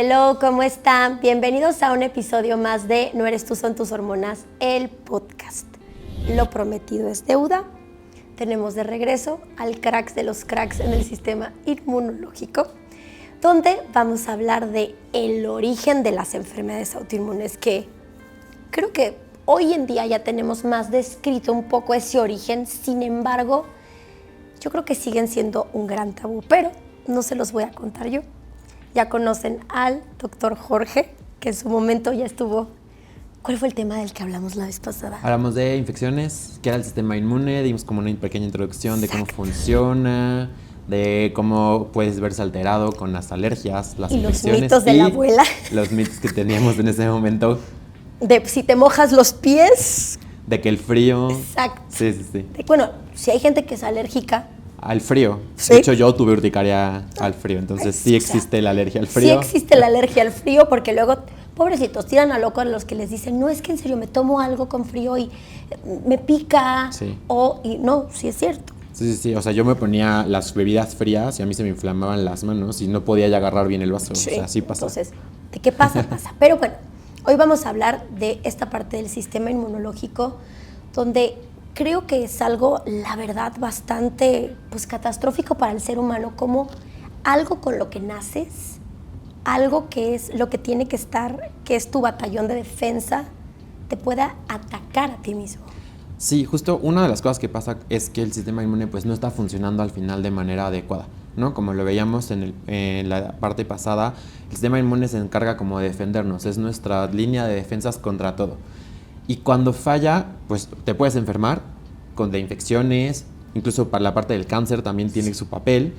Hello, ¿cómo están? Bienvenidos a un episodio más de No eres tú, son tus hormonas, el podcast. Lo prometido es deuda. Tenemos de regreso al cracks de los cracks en el sistema inmunológico, donde vamos a hablar de el origen de las enfermedades autoinmunes, que creo que hoy en día ya tenemos más descrito un poco ese origen. Sin embargo, yo creo que siguen siendo un gran tabú, pero no se los voy a contar yo. Ya conocen al doctor Jorge, que en su momento ya estuvo. ¿Cuál fue el tema del que hablamos la vez pasada? Hablamos de infecciones, qué era el sistema inmune, dimos como una pequeña introducción de cómo funciona, de cómo puedes verse alterado con las alergias, las infecciones. Los mitos de la abuela. Los mitos que teníamos en ese momento. De si te mojas los pies. De que el frío. Exacto. Sí. Bueno, si hay gente que es alérgica. Al frío. Sí. De hecho, yo tuve urticaria al frío, entonces sí existe la alergia al frío. Sí existe la alergia al frío, porque luego, pobrecitos, tiran a loco a los que les dicen, no, es que en serio me tomo algo con frío y me pica. Sí. Y no, sí es cierto. Sí. O sea, yo me ponía las bebidas frías y a mí se me inflamaban las manos y no podía ya agarrar bien el vaso. Sí. O sea, así pasa. Entonces, ¿de qué pasa? Pasa. Pero bueno, hoy vamos a hablar de esta parte del sistema inmunológico, donde creo que es algo, la verdad, bastante catastrófico para el ser humano, como algo con lo que naces, algo que es lo que tiene que estar, que es tu batallón de defensa, te pueda atacar a ti mismo. Sí, justo una de las cosas que pasa es que el sistema inmune pues no está funcionando al final de manera adecuada, ¿no? Como lo veíamos en la parte pasada, el sistema inmune se encarga como de defendernos, es nuestra línea de defensas contra todo. Y cuando falla, pues te puedes enfermar de infecciones, incluso para la parte del cáncer también tiene su papel,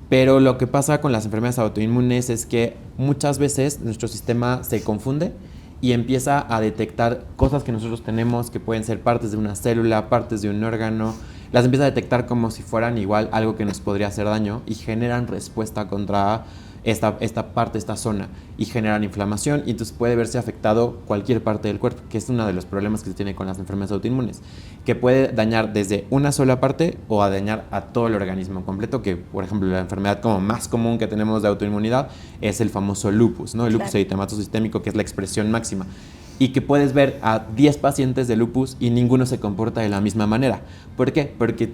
pero lo que pasa con las enfermedades autoinmunes es que muchas veces nuestro sistema se confunde y empieza a detectar cosas que nosotros tenemos que pueden ser partes de una célula, partes de un órgano, las empieza a detectar como si fueran igual algo que nos podría hacer daño y generan respuesta contra esta parte, esta zona, y generan inflamación, y entonces puede verse afectado cualquier parte del cuerpo, que es uno de los problemas que se tiene con las enfermedades autoinmunes, que puede dañar desde una sola parte o a dañar a todo el organismo completo, que por ejemplo la enfermedad como más común que tenemos de autoinmunidad es el famoso lupus, ¿no? El lupus eritematoso sistémico, que es la expresión máxima, y que puedes ver a 10 pacientes de lupus y ninguno se comporta de la misma manera. ¿Por qué? Porque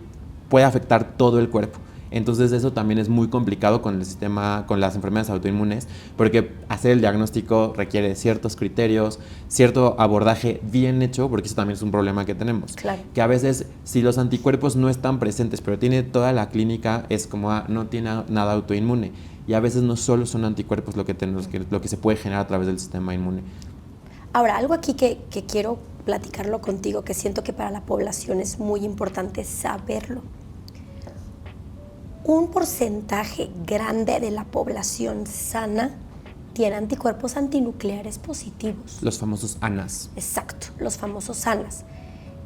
puede afectar todo el cuerpo. Entonces eso también es muy complicado con el sistema, con las enfermedades autoinmunes, porque hacer el diagnóstico requiere ciertos criterios, cierto abordaje bien hecho, porque eso también es un problema que tenemos. Claro. Que a veces, si los anticuerpos no están presentes, pero tiene toda la clínica, es como, no tiene nada autoinmune. Y a veces no solo son anticuerpos lo que se puede generar a través del sistema inmune. Ahora, algo aquí que quiero platicarlo contigo, que siento que para la población es muy importante saberlo. Un porcentaje grande de la población sana tiene anticuerpos antinucleares positivos. Los famosos ANAs. Exacto, los famosos ANAs,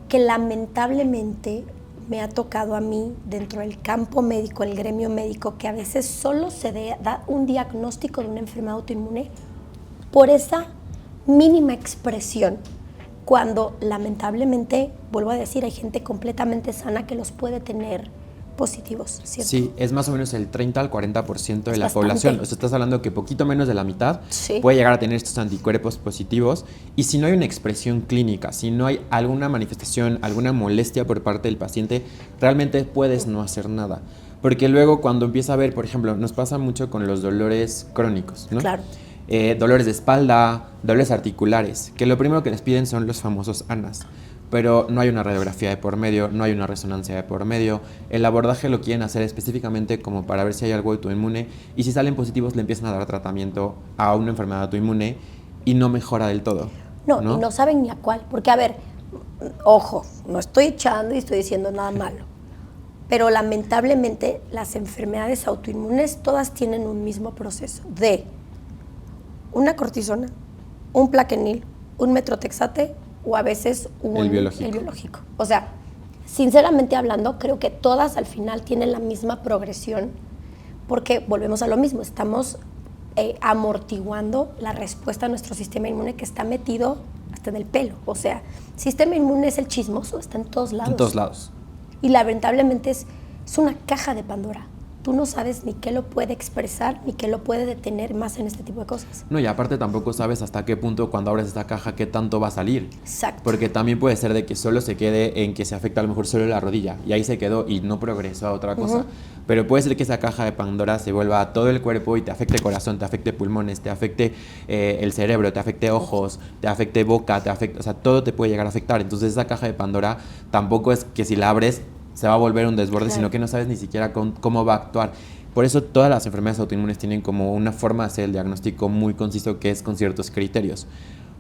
que lamentablemente me ha tocado a mí dentro del campo médico, el gremio médico, que a veces solo se da un diagnóstico de una enfermedad autoinmune por esa mínima expresión, cuando lamentablemente, vuelvo a decir, hay gente completamente sana que los puede tener positivos, ¿cierto? Sí, es más o menos el 30 al 40% de la bastante. población. O sea, estás hablando que poquito menos de la mitad Sí. puede llegar a tener estos anticuerpos positivos. Y si no hay una expresión clínica, si no hay alguna manifestación, alguna molestia por parte del paciente, realmente puedes no hacer nada. Porque luego cuando empieza a ver, por ejemplo, nos pasa mucho con los dolores crónicos, ¿no? Claro. Dolores de espalda, dolores articulares, que lo primero que les piden son los famosos ANAs. Pero no hay una radiografía de por medio, no hay una resonancia de por medio. El abordaje lo quieren hacer específicamente como para ver si hay algo autoinmune, y si salen positivos le empiezan a dar tratamiento a una enfermedad autoinmune y no mejora del todo. No, y no saben ni a cuál, porque a ver, ojo, no estoy echando y estoy diciendo nada malo, pero lamentablemente las enfermedades autoinmunes todas tienen un mismo proceso de una cortisona, un plaquenil, un metrotexate, o a veces el biológico. O sea, sinceramente hablando, creo que todas al final tienen la misma progresión, porque volvemos a lo mismo, estamos amortiguando la respuesta a nuestro sistema inmune, que está metido hasta en el pelo. O sea, el sistema inmune es el chismoso, está en todos lados. En todos lados. Y lamentablemente es una caja de Pandora, tú no sabes ni qué lo puede expresar, ni qué lo puede detener más en este tipo de cosas. No, y aparte tampoco sabes hasta qué punto cuando abres esta caja qué tanto va a salir. Exacto. Porque también puede ser de que solo se quede en que se afecta a lo mejor solo la rodilla y ahí se quedó y no progresó a otra cosa. Pero puede ser que esa caja de Pandora se vuelva a todo el cuerpo y te afecte corazón, te afecte pulmones, te afecte el cerebro, te afecte ojos, te afecte boca, te afecte, o sea, todo te puede llegar a afectar. Entonces esa caja de Pandora tampoco es que si la abres se va a volver un desborde, claro, sino que no sabes ni siquiera cómo va a actuar. Por eso todas las enfermedades autoinmunes tienen como una forma de hacer el diagnóstico muy conciso, que es con ciertos criterios.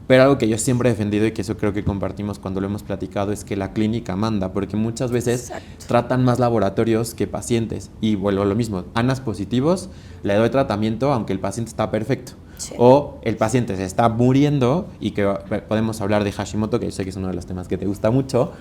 Pero algo que yo siempre he defendido y que eso creo que compartimos cuando lo hemos platicado es que la clínica manda, porque muchas veces tratan más laboratorios que pacientes. Y vuelvo a lo mismo, ANAS positivos, le doy tratamiento aunque el paciente está perfecto. Sí. O el paciente se está muriendo y que podemos hablar de Hashimoto, que yo sé que es uno de los temas que te gusta mucho,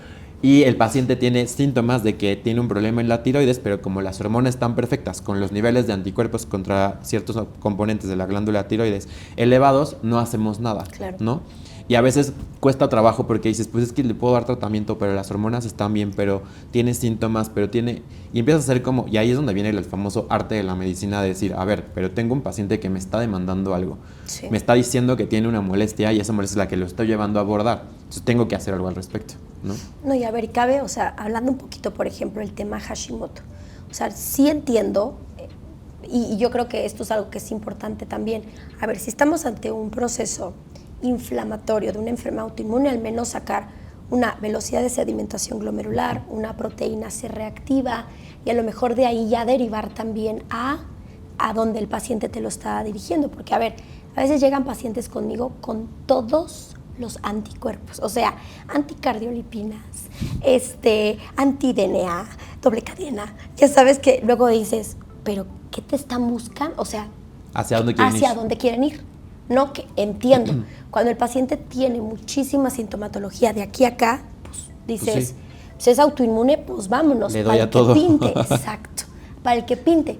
y el paciente tiene síntomas de que tiene un problema en la tiroides, pero como las hormonas están perfectas, con los niveles de anticuerpos contra ciertos componentes de la glándula tiroides elevados, no hacemos nada, claro, ¿no? Y a veces cuesta trabajo porque dices, pues es que le puedo dar tratamiento, pero las hormonas están bien, pero tiene síntomas, pero tiene... Y empiezas a hacer como... Y ahí es donde viene el famoso arte de la medicina de decir, a ver, pero tengo un paciente que me está demandando algo. Sí. Me está diciendo que tiene una molestia y esa molestia es la que lo estoy llevando a abordar. Entonces tengo que hacer algo al respecto, ¿no? No, y a ver, cabe, o sea, hablando un poquito, por ejemplo, el tema Hashimoto. O sea, sí entiendo, y yo creo que esto es algo que es importante también. A ver, si estamos ante un proceso inflamatorio de una enfermedad autoinmune, al menos sacar una velocidad de sedimentación glomerular, una proteína C reactiva, y a lo mejor de ahí ya derivar también a donde el paciente te lo está dirigiendo. Porque, a ver, a veces llegan pacientes conmigo con todos los anticuerpos, o sea, anticardiolipinas, anti-DNA, doble cadena. Ya sabes que luego dices, pero ¿qué te están buscando? O sea, ¿hacia dónde quieren ir? No, que entiendo. Cuando el paciente tiene muchísima sintomatología de aquí a acá, pues dices, pues sí, pues es autoinmune, pues vámonos. Le doy para a todo. Que pinte, exacto, para el que pinte.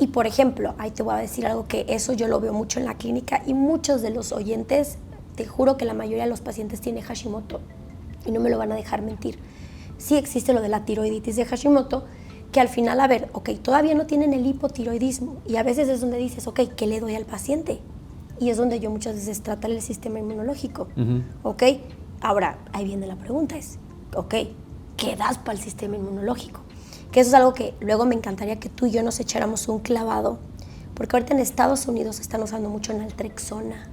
Y por ejemplo, ahí te voy a decir algo que eso yo lo veo mucho en la clínica y muchos de los oyentes, te juro que la mayoría de los pacientes tiene Hashimoto y no me lo van a dejar mentir. Sí existe lo de la tiroiditis de Hashimoto, que al final, a ver, ok, todavía no tienen el hipotiroidismo y a veces es donde dices, ok, ¿qué le doy al paciente? Y es donde yo muchas veces trato el sistema inmunológico, ¿ok? Ahora, ahí viene la pregunta, es, ok, ¿qué das para el sistema inmunológico? Que eso es algo que luego me encantaría que tú y yo nos echáramos un clavado, porque ahorita en Estados Unidos están usando mucho naltrexona.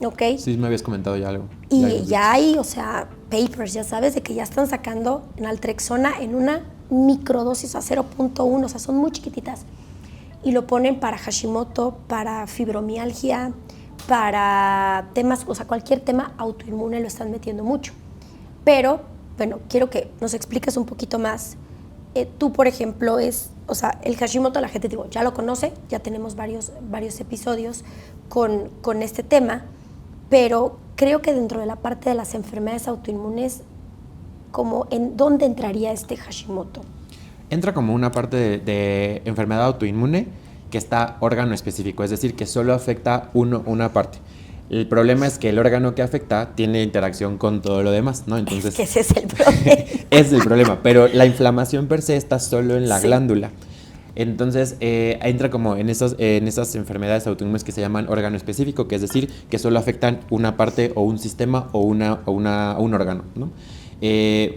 Ok. Sí, me habías comentado ya algo. Y ya hay, o sea, papers, ya sabes, de que ya están sacando naltrexona en una microdosis a 0.1, o sea, son muy chiquititas. Y lo ponen para Hashimoto, para fibromialgia, para temas, o sea, cualquier tema autoinmune lo están metiendo mucho. Pero, bueno, quiero que nos expliques un poquito más. Tú, por ejemplo, o sea, el Hashimoto, la gente, digo, ya lo conoce, ya tenemos varios episodios con este tema, pero creo que dentro de la parte de las enfermedades autoinmunes, como ¿en dónde entraría este Hashimoto? Entra como una parte de enfermedad autoinmune que está órgano específico, es decir, que solo afecta una parte. El problema es que el órgano que afecta tiene interacción con todo lo demás, ¿no? Entonces, es que ese es el problema. Es el problema, pero la inflamación per se está solo en la glándula. Entonces, entra como en esas enfermedades autoinmunes que se llaman órgano específico, que es decir, que solo afectan una parte o un sistema o un órgano, ¿no?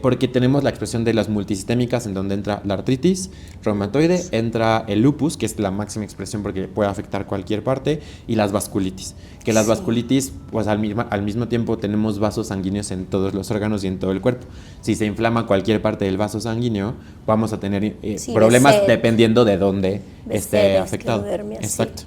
Porque tenemos la expresión de las multisistémicas en donde entra la artritis reumatoide, entra el lupus, que es la máxima expresión porque puede afectar cualquier parte, y las vasculitis, que las vasculitis, pues al mismo tiempo tenemos vasos sanguíneos en todos los órganos y en todo el cuerpo. Si se inflama cualquier parte del vaso sanguíneo, vamos a tener problemas dependiendo de dónde esté afectado. Exacto.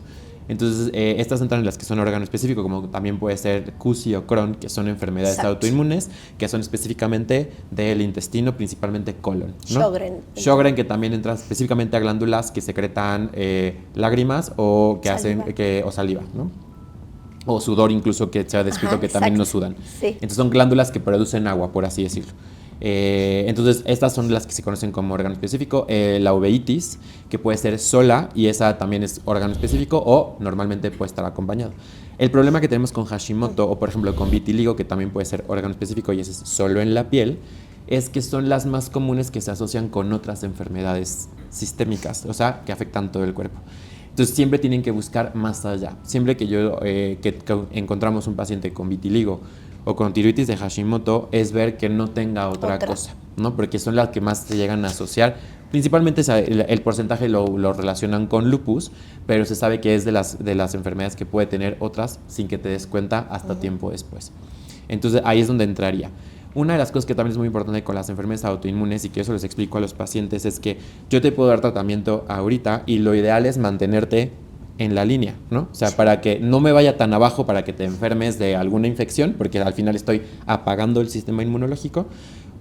Entonces, estas entran en las que son órgano específico, como también puede ser CUSI o Crohn, que son enfermedades autoinmunes, que son específicamente del intestino, principalmente colon, ¿no? Sjögren, que también entra específicamente a glándulas que secretan lágrimas o que saliva. O saliva, ¿no? O sudor incluso, que se ha descrito que también no sudan. Sí. Entonces son glándulas que producen agua, por así decirlo. Entonces estas son las que se conocen como órgano específico. La uveitis, que puede ser sola y esa también es órgano específico o normalmente puede estar acompañado. El problema que tenemos con Hashimoto o por ejemplo con vitiligo, que también puede ser órgano específico y ese es solo en la piel, es que son las más comunes que se asocian con otras enfermedades sistémicas, o sea, que afectan todo el cuerpo. Entonces siempre tienen que buscar más allá. Siempre que encontramos un paciente con vitiligo o con tiroides de Hashimoto, es ver que no tenga otra cosa, ¿no? Porque son las que más se llegan a asociar. Principalmente el porcentaje lo relacionan con lupus, pero se sabe que es de las enfermedades que puede tener otras sin que te des cuenta hasta tiempo después. Entonces ahí es donde entraría. Una de las cosas que también es muy importante con las enfermedades autoinmunes, y que eso les explico a los pacientes, es que yo te puedo dar tratamiento ahorita y lo ideal es mantenerte en la línea, ¿no? O sea, para que no me vaya tan abajo para que te enfermes de alguna infección, porque al final estoy apagando el sistema inmunológico,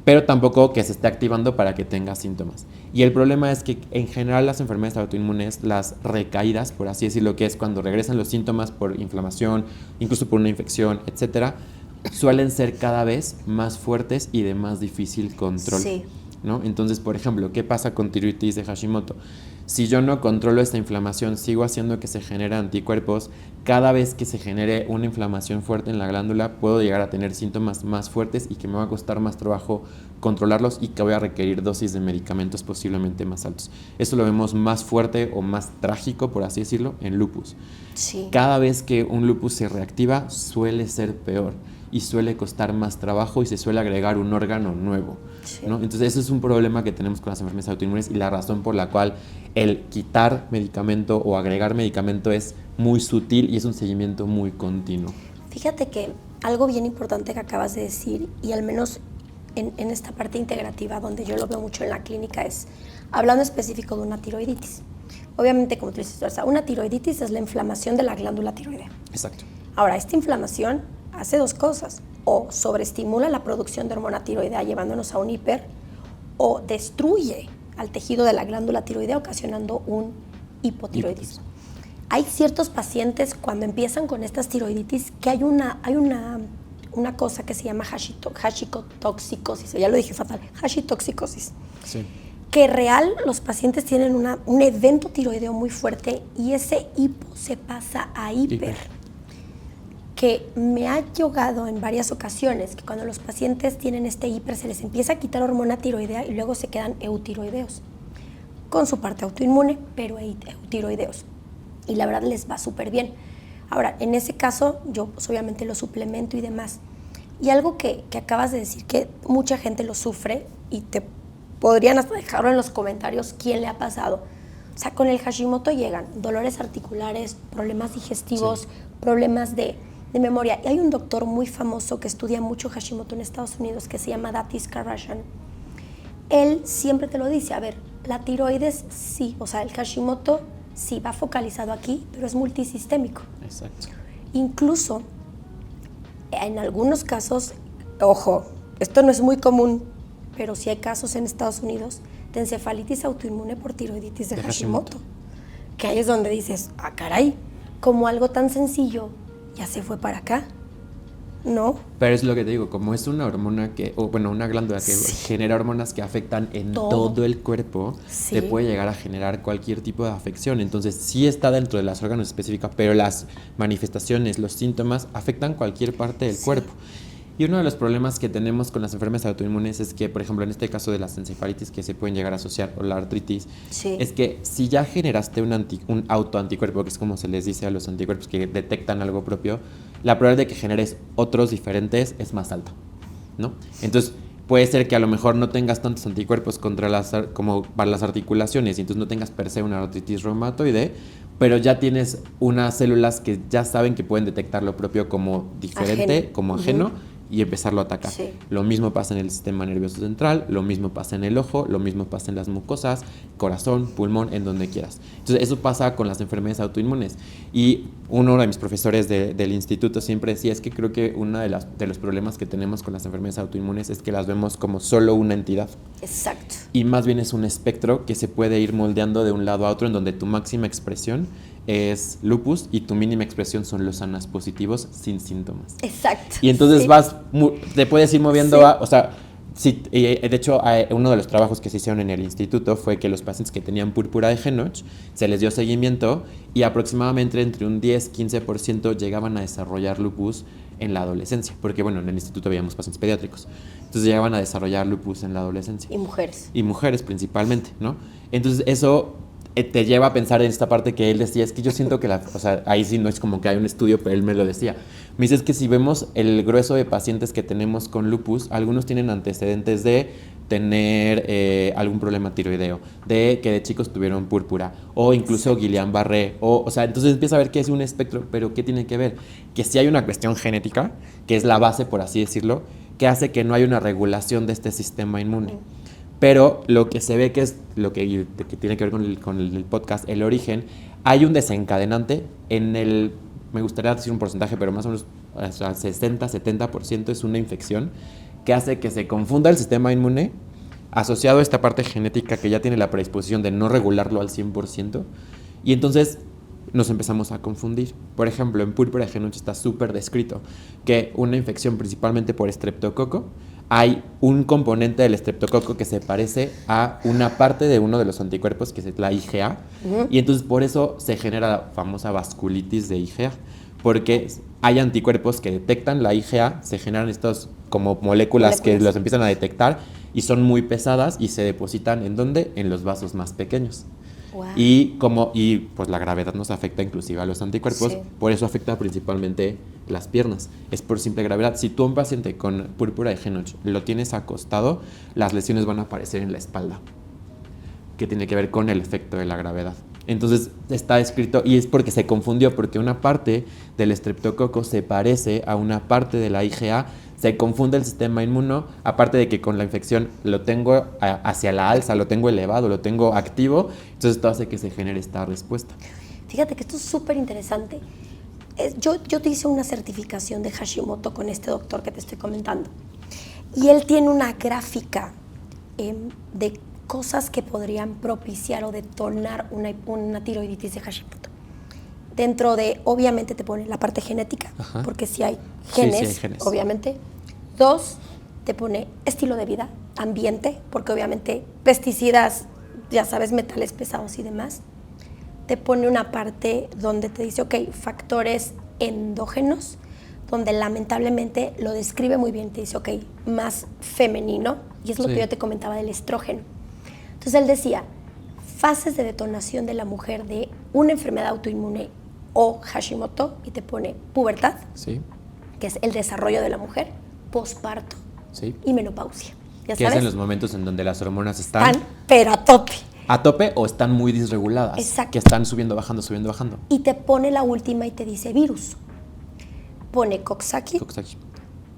pero tampoco que se esté activando para que tengas síntomas. Y el problema es que en general las enfermedades autoinmunes, las recaídas, por así decirlo, que es cuando regresan los síntomas por inflamación, incluso por una infección, etcétera, suelen ser cada vez más fuertes y de más difícil control. Sí. ¿No? Entonces, por ejemplo, ¿qué pasa con tiroides de Hashimoto? Si yo no controlo esta inflamación, sigo haciendo que se generen anticuerpos, cada vez que se genere una inflamación fuerte en la glándula, puedo llegar a tener síntomas más fuertes y que me va a costar más trabajo controlarlos y que voy a requerir dosis de medicamentos posiblemente más altos. Eso lo vemos más fuerte o más trágico, por así decirlo, en lupus. Sí. Cada vez que un lupus se reactiva, suele ser peor y suele costar más trabajo y se suele agregar un órgano nuevo, Sí. ¿no? Entonces ese es un problema que tenemos con las enfermedades autoinmunes y la razón por la cual el quitar medicamento o agregar medicamento es muy sutil y es un seguimiento muy continuo. Fíjate que algo bien importante que acabas de decir, y al menos en esta parte integrativa donde yo lo veo mucho en la clínica, es hablando específico de una tiroiditis. Obviamente, como tú dices, o sea, una tiroiditis es la inflamación de la glándula tiroidea. Exacto. Ahora, esta inflamación hace dos cosas: o sobreestimula la producción de hormona tiroidea llevándonos a un hiper, o destruye al tejido de la glándula tiroidea ocasionando un hipotiroidismo. Hay ciertos pacientes cuando empiezan con estas tiroiditis que hay una cosa que se llama hashitoxicosis, ya lo dije fatal, hashitoxicosis. Sí. Que real los pacientes tienen un evento tiroideo muy fuerte y ese hipo se pasa a hiper. Que me ha llegado en varias ocasiones que cuando los pacientes tienen este hiper se les empieza a quitar hormona tiroidea y luego se quedan eutiroideos, con su parte autoinmune, pero eutiroideos. Y la verdad les va súper bien. Ahora, en ese caso, yo pues, obviamente lo suplemento y demás. Y algo que acabas de decir, que mucha gente lo sufre, y te podrían hasta dejarlo en los comentarios quién le ha pasado. O sea, con el Hashimoto llegan dolores articulares, problemas digestivos, problemas de memoria. Y hay un doctor muy famoso que estudia mucho Hashimoto en Estados Unidos que se llama Datis Kharrazian. Él siempre te lo dice, a ver, la tiroides sí, o sea, el Hashimoto sí va focalizado aquí, pero es multisistémico. Exacto. Incluso, en algunos casos, ojo, esto no es muy común, pero sí hay casos en Estados Unidos de encefalitis autoinmune por tiroiditis de Hashimoto. Que ahí es donde dices, ah, caray, como algo tan sencillo ya se fue para acá, ¿no? Pero es lo que te digo, como es una hormona una glándula que genera hormonas que afectan en todo el cuerpo, te puede llegar a generar cualquier tipo de afección. Entonces sí está dentro de las órganos específicas, pero las manifestaciones, los síntomas afectan cualquier parte del cuerpo. Y uno de los problemas que tenemos con las enfermedades autoinmunes es que, por ejemplo, en este caso de las encefalitis que se pueden llegar a asociar, o la artritis, es que si ya generaste un autoanticuerpo, que es como se les dice a los anticuerpos que detectan algo propio, la probabilidad de que generes otros diferentes es más alta, ¿no? Entonces, puede ser que a lo mejor no tengas tantos anticuerpos como para las articulaciones, y entonces no tengas per se una artritis reumatoide, pero ya tienes unas células que ya saben que pueden detectar lo propio como diferente, como ajeno, y empezarlo a atacar. Lo mismo pasa en el sistema nervioso central, lo mismo pasa en el ojo, lo mismo pasa en las mucosas, corazón, pulmón, en donde quieras. Entonces eso pasa con las enfermedades autoinmunes. Y uno de mis profesores del instituto siempre decía, es que creo que uno de los problemas que tenemos con las enfermedades autoinmunes es que las vemos como solo una entidad. Exacto. Y más bien es un espectro que se puede ir moldeando de un lado a otro, en donde tu máxima expresión es lupus y tu mínima expresión son los ANAS positivos sin síntomas. Exacto. Y entonces te puedes ir moviendo o sea, Sí, de hecho, uno de los trabajos que se hicieron en el instituto fue que los pacientes que tenían púrpura de Henoch se les dio seguimiento y aproximadamente entre un 10-15% llegaban a desarrollar lupus en la adolescencia, porque bueno, en el instituto veíamos pacientes pediátricos, entonces llegaban a desarrollar lupus en la adolescencia. Y mujeres. Y mujeres principalmente, ¿no? Entonces eso te lleva a pensar en esta parte que él decía, es que yo siento que o sea, ahí sí no es como que hay un estudio, pero él me lo decía. Me dice, es que si vemos el grueso de pacientes que tenemos con lupus, algunos tienen antecedentes de tener algún problema tiroideo, de que de chicos tuvieron púrpura, o incluso Guillain-Barré, o sea, entonces empieza a ver que es un espectro, pero ¿qué tiene que ver? Que sí hay una cuestión genética, que es la base, por así decirlo, que hace que no haya una regulación de este sistema inmune. Pero lo que se ve que es lo que tiene que ver con el podcast, el origen, hay un desencadenante en el, me gustaría decir un porcentaje, pero más o menos 60-70% es una infección que hace que se confunda el sistema inmune asociado a esta parte genética que ya tiene la predisposición de no regularlo al 100%, y entonces nos empezamos a confundir. Por ejemplo, en púrpura de Henoch está súper descrito que una infección principalmente por estreptococo, hay un componente del estreptococo que se parece a una parte de uno de los anticuerpos, que es la IgA, y entonces por eso se genera la famosa vasculitis de IgA, porque hay anticuerpos que detectan la IgA, se generan estas como moléculas que los empiezan a detectar y son muy pesadas y se depositan ¿en dónde? En los vasos más pequeños. Wow. Y pues la gravedad nos afecta inclusive a los anticuerpos, sí. Por eso afecta principalmente las piernas, es por simple gravedad. Si tú a un paciente con púrpura de Henoch lo tienes acostado, las lesiones van a aparecer en la espalda, que tiene que ver con el efecto de la gravedad. Entonces está escrito, y es porque se confundió, porque una parte del estreptococo se parece a una parte de la IgA, se confunde el sistema inmuno, aparte de que con la infección lo tengo hacia la alza, lo tengo elevado, lo tengo activo, entonces esto hace que se genere esta respuesta. Fíjate que esto es súper interesante. Yo te hice una certificación de Hashimoto con este doctor que te estoy comentando, y él tiene una gráfica de cosas que podrían propiciar o detonar una tiroiditis de Hashimoto. Dentro de, obviamente te pone la parte genética, ajá, porque si hay genes, sí hay genes, obviamente. 2, te pone estilo de vida, ambiente, porque obviamente pesticidas, ya sabes, metales pesados y demás. Te pone una parte donde te dice, ok, factores endógenos, donde lamentablemente lo describe muy bien, te dice, ok, más femenino, y es lo que yo te comentaba del estrógeno. Entonces él decía, fases de detonación de la mujer de una enfermedad autoinmune o Hashimoto, y te pone pubertad, sí, que es el desarrollo de la mujer, posparto, sí, y menopausia. ¿Ya que sabes? es en los momentos en donde las hormonas están pero a tope. A tope o están muy disreguladas. Exacto. Que están subiendo, bajando, subiendo, bajando. Y te pone la última y te dice virus. Pone Coxsackie.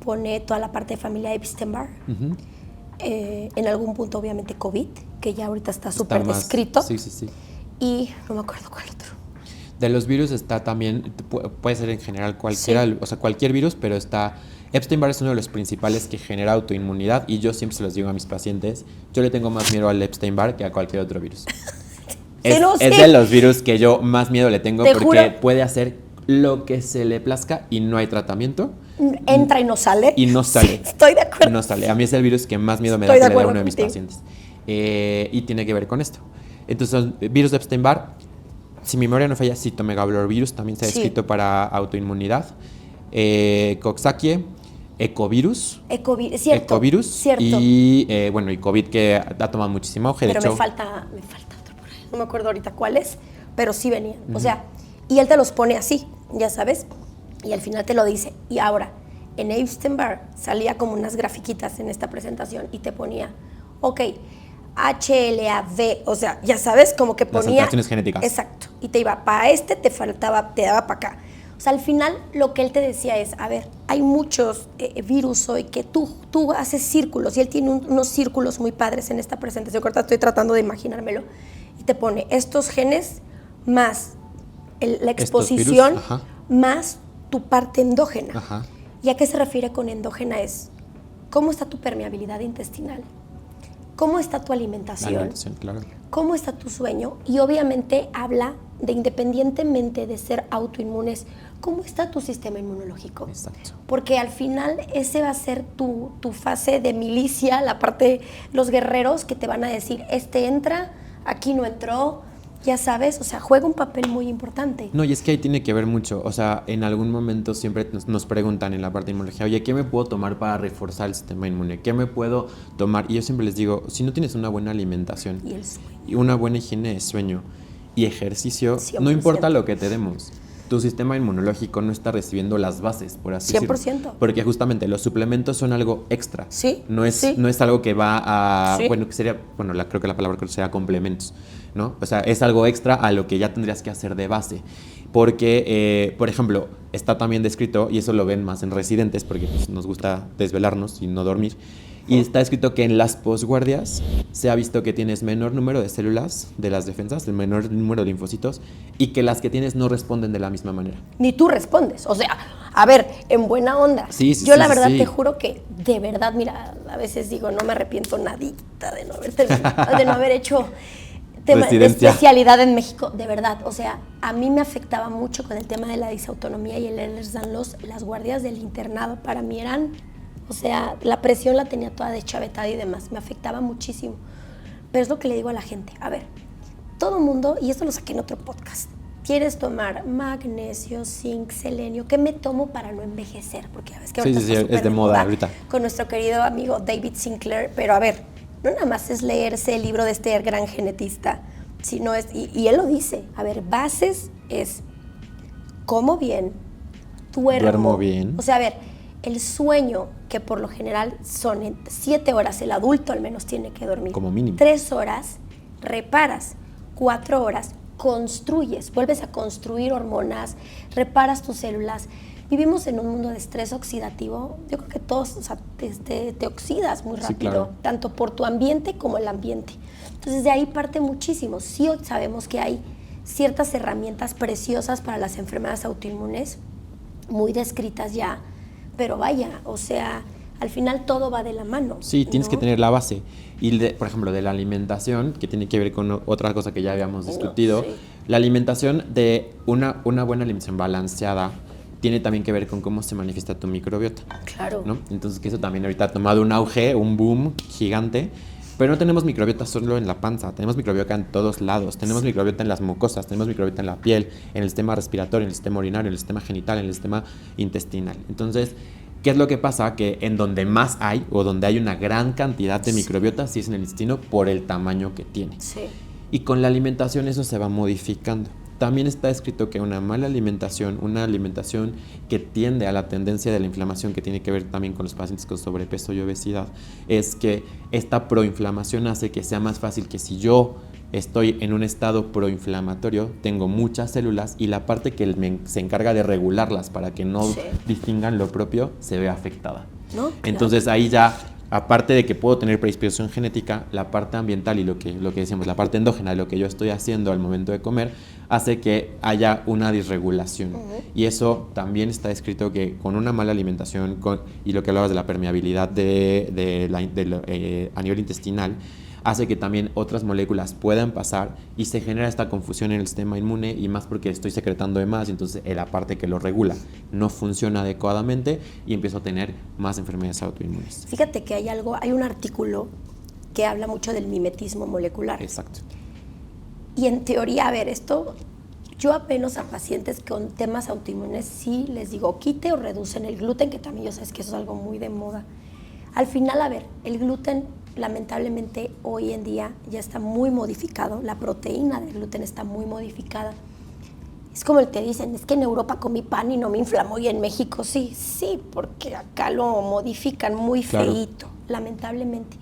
Pone toda la parte de familia de Epstein-Barr. Uh-huh. En algún punto, obviamente, COVID, que ya ahorita está súper descrito. Sí, sí, sí. Y no me acuerdo cuál otro. De los virus está también, puede ser en general cualquiera, sí, o sea, cualquier virus, pero está... Epstein-Barr es uno de los principales que genera autoinmunidad, y yo siempre se los digo a mis pacientes, yo le tengo más miedo al Epstein-Barr que a cualquier otro virus. Es de los virus que yo más miedo le tengo, porque puede hacer lo que se le plazca y no hay tratamiento. Entra y no sale. Y no sale. Sí, estoy de acuerdo. No sale. A mí es el virus que más miedo me da que le da a uno de mis pacientes. Y tiene que ver con esto. Entonces, virus de Epstein-Barr, si mi memoria no falla, citomegalovirus también se ha descrito para autoinmunidad. Coxsackie, Ecovirus. Cierto. Y bueno, y COVID, que ha tomado muchísimo auge. Pero me falta otro por ahí. No me acuerdo ahorita cuál es, pero sí venían. Uh-huh. O sea, y él te los pone así, ya sabes, y al final te lo dice. Y ahora, en Epstein-Barr salía como unas grafiquitas en esta presentación y te ponía, ok, HLA-V, o sea, ya sabes, como que ponía... Las alteraciones genéticas. Exacto. Y te iba para te daba para acá. O sea, al final lo que él te decía es, a ver, hay muchos virus hoy que tú haces círculos, y él tiene unos círculos muy padres en esta presentación, que ahorita estoy tratando de imaginármelo, y te pone estos genes más la exposición virus, más tu parte endógena. Ajá. ¿Y a qué se refiere con endógena? Es cómo está tu permeabilidad intestinal, cómo está tu alimentación, La alimentación, claro. cómo está tu sueño, y obviamente habla de, independientemente de ser autoinmunes, cómo está tu sistema inmunológico. Exacto. Porque al final ese va a ser tu fase de milicia, la parte, los guerreros que te van a decir, este entra, aquí no entró, ya sabes, o sea, juega un papel muy importante. No, y es que ahí tiene que ver mucho, o sea, en algún momento siempre nos preguntan en la parte de inmunología, oye, ¿qué me puedo tomar para reforzar el sistema inmune? ¿Qué me puedo tomar? Y yo siempre les digo, si no tienes una buena alimentación Y el sueño. y una buena higiene de sueño y ejercicio, 100%. no importa lo que te demos, tu sistema inmunológico no está recibiendo las bases, por así 100%. decirlo. Porque justamente los suplementos son algo extra. Sí, No es, sí. no es algo que va a, Sí. bueno, que sería, bueno, creo que la palabra sería complementos, ¿no? O sea, es algo extra a lo que ya tendrías que hacer de base. Porque, por ejemplo, está también descrito, y eso lo ven más en residentes, porque pues, nos gusta desvelarnos y no dormir, y está escrito que en las posguardias se ha visto que tienes menor número de células de las defensas, el menor número de linfocitos, y que las que tienes no responden de la misma manera. Ni tú respondes. O sea, a ver, en buena onda. Sí, sí, yo sí, la sí, verdad sí. te juro que, de verdad, mira, a veces digo, no me arrepiento nadita de no de no haber hecho tema de Residencia. especialidad en México, de verdad. O sea, a mí me afectaba mucho con el tema de la disautonomía y el Ehlers-Danlos. Las guardias del internado para mí eran, o sea, la presión la tenía toda deschavetada y demás. Me afectaba muchísimo. Pero es lo que le digo a la gente. A ver, todo mundo, y esto lo saqué en otro podcast, ¿quieres tomar magnesio, zinc, selenio? ¿Qué me tomo para no envejecer? Porque a veces que ahorita Sí, está es súper de moda ahorita. con nuestro querido amigo David Sinclair. Pero a ver, no nada más es leerse el libro de este gran genetista, sino es, y él lo dice, a ver, bases es como bien, duermo bien. O sea, a ver, el sueño, que por lo general son 7 horas, el adulto al menos tiene que dormir. Como mínimo. 3 horas, reparas. 4 horas, construyes, vuelves a construir hormonas, reparas tus células. Vivimos en un mundo de estrés oxidativo. Yo creo que todos, o sea, te oxidas muy Sí, rápido, claro. tanto por tu ambiente como el ambiente. Entonces, de ahí parte muchísimo. Sí, hoy sabemos que hay ciertas herramientas preciosas para las enfermedades autoinmunes, muy descritas ya, pero vaya, o sea, al final todo va de la mano. Sí, tienes ¿no? que tener la base. Y, por ejemplo, de la alimentación, que tiene que ver con otra cosa que ya habíamos discutido, sí. la alimentación de una buena alimentación balanceada tiene también que ver con cómo se manifiesta tu microbiota, Claro. ¿no? Entonces, que eso también ahorita ha tomado un auge, un boom gigante, pero no tenemos microbiota solo en la panza, tenemos microbiota en todos lados, tenemos microbiota en las mucosas, tenemos microbiota en la piel, en el sistema respiratorio, en el sistema urinario, en el sistema genital, en el sistema intestinal. Entonces, ¿qué es lo que pasa? Que en donde más hay o donde hay una gran cantidad de microbiota, sí es en el intestino por el tamaño que tiene. Sí. Y con la alimentación eso se va modificando. También está escrito que una mala alimentación, una alimentación que tiende a la tendencia de la inflamación, que tiene que ver también con los pacientes con sobrepeso y obesidad, es que esta proinflamación hace que sea más fácil que si yo estoy en un estado proinflamatorio, tengo muchas células y la parte que se encarga de regularlas para que no Sí. distingan lo propio se ve afectada. ¿No? Claro. Entonces ahí ya, aparte de que puedo tener predisposición genética, la parte ambiental y lo que decíamos, la parte endógena de lo que yo estoy haciendo al momento de comer, hace que haya una disregulación. Y eso también está escrito que con una mala alimentación y lo que hablabas de la permeabilidad a nivel intestinal, hace que también otras moléculas puedan pasar y se genera esta confusión en el sistema inmune, y más porque estoy secretando de más, y entonces la parte que lo regula no funciona adecuadamente y empiezo a tener más enfermedades autoinmunes. Fíjate que hay un artículo que habla mucho del mimetismo molecular. Exacto. Y en teoría, a ver, esto, yo apenas a pacientes con temas autoinmunes sí les digo, quite o reducen el gluten, que también yo sé que eso es algo muy de moda. Al final, a ver, el gluten lamentablemente hoy en día ya está muy modificado, la proteína del gluten está muy modificada. Es como te dicen, es que en Europa comí pan y no me inflamó, y en México sí, porque acá lo modifican muy Claro. feíto, lamentablemente.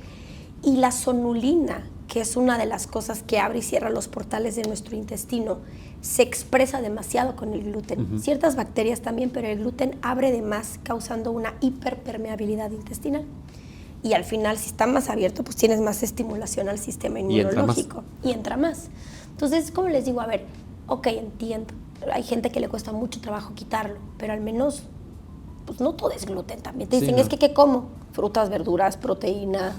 Y la sonulina, que es una de las cosas que abre y cierra los portales de nuestro intestino, se expresa demasiado con el gluten. Ciertas bacterias también, pero el gluten abre de más, causando una hiperpermeabilidad intestinal. Y al final, si está más abierto, pues tienes más estimulación al sistema inmunológico. Y entra más. Entonces, como les digo, a ver, ok, entiendo. Hay gente que le cuesta mucho trabajo quitarlo, pero al menos, pues no todo es gluten también. Te dicen, Sí, no. es que ¿qué como? Frutas, verduras, proteína,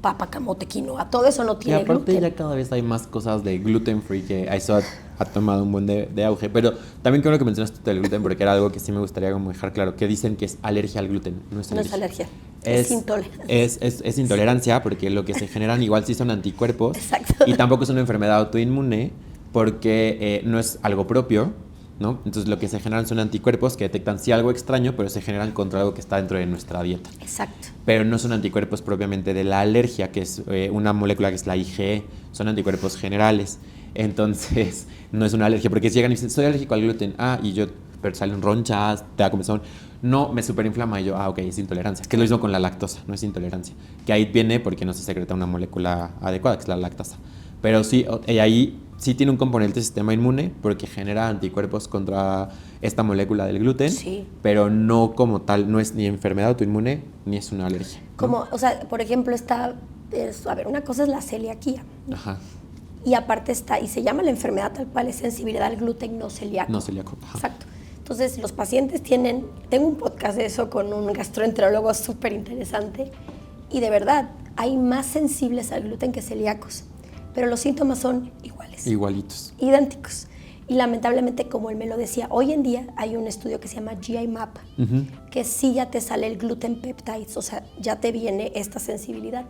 papa, camote, quinoa, todo eso no Y tiene aparte gluten. ya cada vez hay más cosas de gluten free que eso ha tomado un buen de auge. Pero también creo que mencionaste el gluten porque era algo que sí me gustaría como dejar claro, que dicen que es alergia al gluten, no es No alergia. es alergia, es intolerancia. Es intolerancia porque lo que se generan igual sí son anticuerpos. Exacto. Y tampoco es una enfermedad autoinmune porque no es algo propio, ¿no? Entonces lo que se generan son anticuerpos que detectan sí algo extraño, pero se generan contra algo que está dentro de nuestra dieta. Exacto. Pero no son anticuerpos propiamente de la alergia, que es una molécula que es la IgE, son anticuerpos generales. Entonces, no es una alergia, porque si llegan y dicen, soy alérgico al gluten, pero salen ronchas, te da comezón. No, me superinflama y yo, ok, es intolerancia, que es lo mismo con la lactosa, no es intolerancia. Que ahí viene porque no se secreta una molécula adecuada, que es la lactasa. Pero sí, ahí sí tiene un componente del sistema inmune porque genera anticuerpos contra esta molécula del gluten, Sí. pero no como tal, no es ni enfermedad autoinmune ni es una alergia, ¿no? Como, o sea, por ejemplo, una cosa es la celiaquía. Ajá. Y aparte y se llama la enfermedad tal cual, es sensibilidad al gluten no celíaco. No celíaco. Ajá. Exacto. Entonces, los pacientes tengo un podcast de eso con un gastroenterólogo súper interesante, y de verdad, hay más sensibles al gluten que celíacos, pero los síntomas son iguales. Igualitos. Idénticos. Y lamentablemente, como él me lo decía, hoy en día hay un estudio que se llama GI Map, que sí ya te sale el gluten peptides, o sea, ya te viene esta sensibilidad.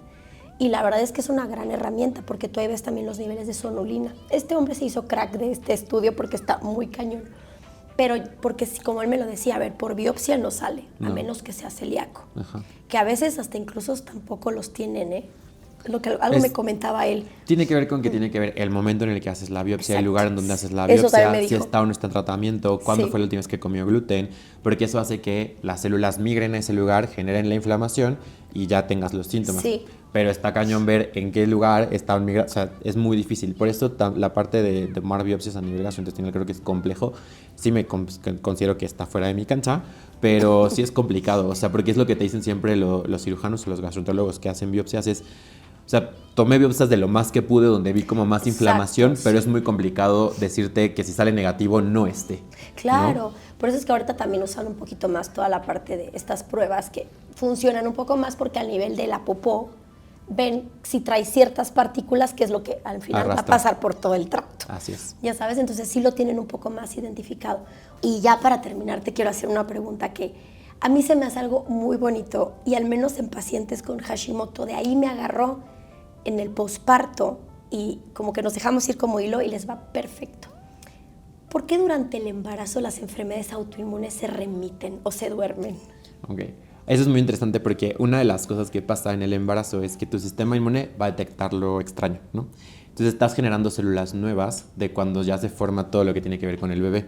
Y la verdad es que es una gran herramienta porque tú ahí ves también los niveles de sonulina. Este hombre se hizo crack de este estudio porque está muy cañón. Pero porque, como él me lo decía, a ver, por biopsia no sale, a menos que sea celíaco. Ajá. Que a veces hasta incluso tampoco los tienen, ¿eh? Algo me comentaba él. Tiene que ver con que tiene que ver el momento en el que haces la biopsia, el Exacto. lugar en donde haces la Eso también biopsia, me si dijo. está o no está en tratamiento, cuándo Sí. fue la última vez que comió gluten, porque eso hace que las células migren a ese lugar, generen la inflamación y ya tengas los síntomas. Sí. Pero está cañón ver en qué lugar están migrando, o sea, es muy difícil. Por eso la parte de tomar biopsias a nivel gastrointestinal creo que es complejo. Sí me considero que está fuera de mi cancha, pero sí es complicado, o sea, porque es lo que te dicen siempre los cirujanos o los gastroenterólogos que hacen biopsias es, o sea, tomé biopsias de lo más que pude, donde vi como más inflamación, Exacto, pero sí. es muy complicado decirte que si sale negativo no esté. Claro, ¿no? por eso es que ahorita también usan un poquito más toda la parte de estas pruebas que funcionan un poco más porque al nivel de la popó ven si trae ciertas partículas, que es lo que al final va a Arrastra. pasar por todo el tracto. Así es. Ya sabes, entonces sí lo tienen un poco más identificado. Y ya para terminar te quiero hacer una pregunta que a mí se me hace algo muy bonito y al menos en pacientes con Hashimoto, de ahí me agarró en el posparto y como que nos dejamos ir como hilo y les va perfecto. ¿Por qué durante el embarazo las enfermedades autoinmunes se remiten o se duermen? Ok. Eso es muy interesante porque una de las cosas que pasa en el embarazo es que tu sistema inmune va a detectar lo extraño, ¿no? Entonces estás generando células nuevas de cuando ya se forma todo lo que tiene que ver con el bebé.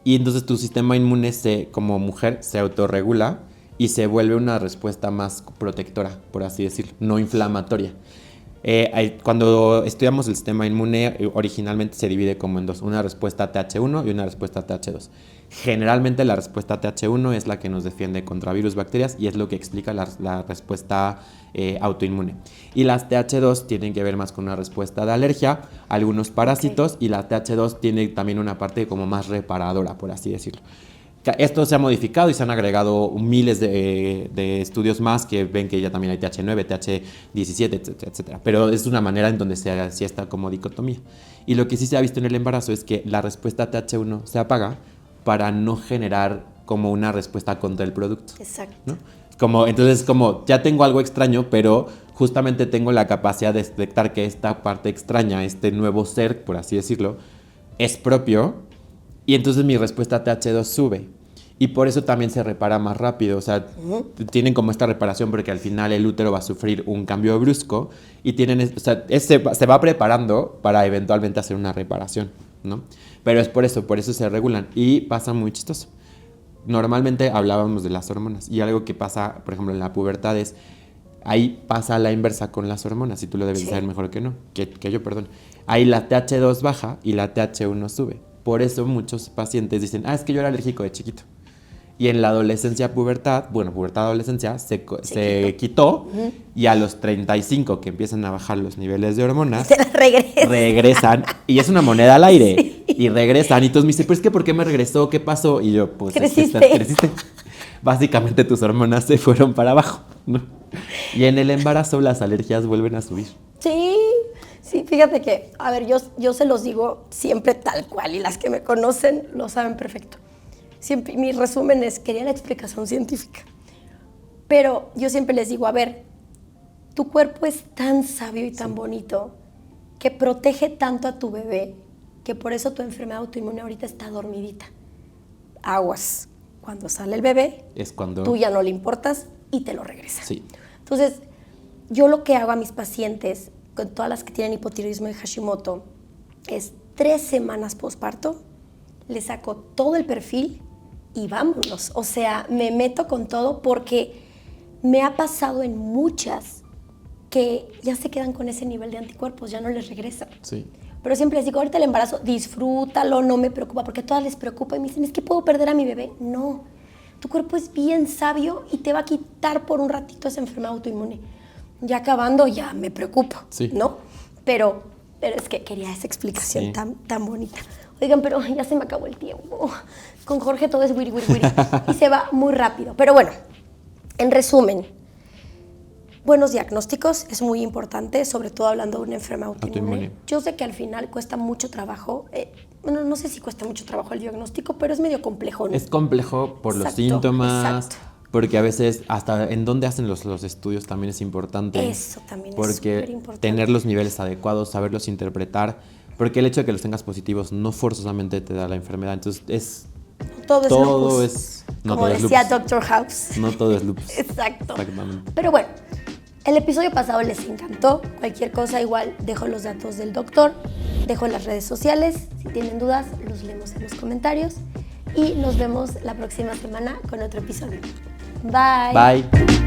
Y entonces tu sistema inmune como mujer se autorregula y se vuelve una respuesta más protectora, por así decirlo, no inflamatoria. Cuando estudiamos el sistema inmune, originalmente se divide como en dos, una respuesta TH1 y una respuesta TH2. Generalmente la respuesta TH1 es la que nos defiende contra virus, bacterias y es lo que explica la respuesta autoinmune. Y las TH2 tienen que ver más con una respuesta de alergia, algunos parásitos, y la TH2 tiene también una parte como más reparadora, por así decirlo. Esto se ha modificado y se han agregado miles de estudios más que ven que ya también hay TH9, TH17, etcétera, etcétera. Pero es una manera en donde se hacía esta como dicotomía. Y lo que sí se ha visto en el embarazo es que la respuesta TH1 se apaga para no generar como una respuesta contra el producto. Exacto. ¿No? Entonces, ya tengo algo extraño, pero justamente tengo la capacidad de detectar que esta parte extraña, este nuevo ser, por así decirlo, es propio, y entonces mi respuesta TH2 sube. Y por eso también se repara más rápido, o sea, tienen como esta reparación porque al final el útero va a sufrir un cambio brusco y se va preparando para eventualmente hacer una reparación, ¿no? Pero es por eso se regulan y pasa muy chistoso. Normalmente hablábamos de las hormonas y algo que pasa, por ejemplo, en la pubertad es, ahí pasa la inversa con las hormonas y tú lo debes saber mejor que yo, perdón. Ahí la TH2 baja y la TH1 sube. Por eso muchos pacientes dicen, es que yo era alérgico de chiquito. Y en la adolescencia, adolescencia, se quitó y a los 35 que empiezan a bajar los niveles de hormonas, regresan y es una moneda al aire y regresan y todos me dicen, pero es que ¿por qué me regresó? ¿Qué pasó? Y yo, pues Creciste. Creciste. básicamente tus hormonas se fueron para abajo, ¿no? Y en el embarazo las alergias vuelven a subir. Sí, fíjate que, a ver, yo se los digo siempre tal cual y las que me conocen lo saben perfecto. Siempre, mi resumen es, quería la explicación científica, pero yo siempre les digo, a ver, tu cuerpo es tan sabio y tan bonito que protege tanto a tu bebé que por eso tu enfermedad autoinmune ahorita está dormidita. Aguas, cuando sale el bebé, es cuando tú ya no le importas y te lo regresa. Sí. Entonces, yo lo que hago a mis pacientes, con todas las que tienen hipotiroidismo de Hashimoto, es 3 semanas posparto, le saco todo el perfil y vámonos. O sea, me meto con todo porque me ha pasado en muchas que ya se quedan con ese nivel de anticuerpos, ya no les regresa. Sí. Pero siempre les digo, ahorita el embarazo, disfrútalo, no me preocupa, porque a todas les preocupa y me dicen, es que puedo perder a mi bebé. No, tu cuerpo es bien sabio y te va a quitar por un ratito esa enfermedad autoinmune. Ya acabando, ya me preocupo, sí. ¿no? Pero es que quería esa explicación sí. tan bonita. Oigan, pero ya se me acabó el tiempo. Con Jorge todo es wiri, wiri, wiri. Y se va muy rápido. Pero bueno, en resumen, buenos diagnósticos es muy importante, sobre todo hablando de una enfermedad autoinmune. Yo sé que al final cuesta mucho trabajo. Bueno, no sé si cuesta mucho trabajo el diagnóstico, pero es medio complejo, ¿no? Es complejo por los síntomas. Exacto. Porque a veces hasta en dónde hacen los estudios también es importante. Eso también es súper importante. Tener los niveles adecuados, saberlos interpretar. Porque el hecho de que los tengas positivos no forzosamente te da la enfermedad. Entonces todo es como decía Dr. House. No todo es lupus. Exacto. Exactamente. Pero bueno, el episodio pasado les encantó. Cualquier cosa igual dejo los datos del doctor, dejo en las redes sociales. Si tienen dudas, los leemos en los comentarios. Y nos vemos la próxima semana con otro episodio. Bye. Bye.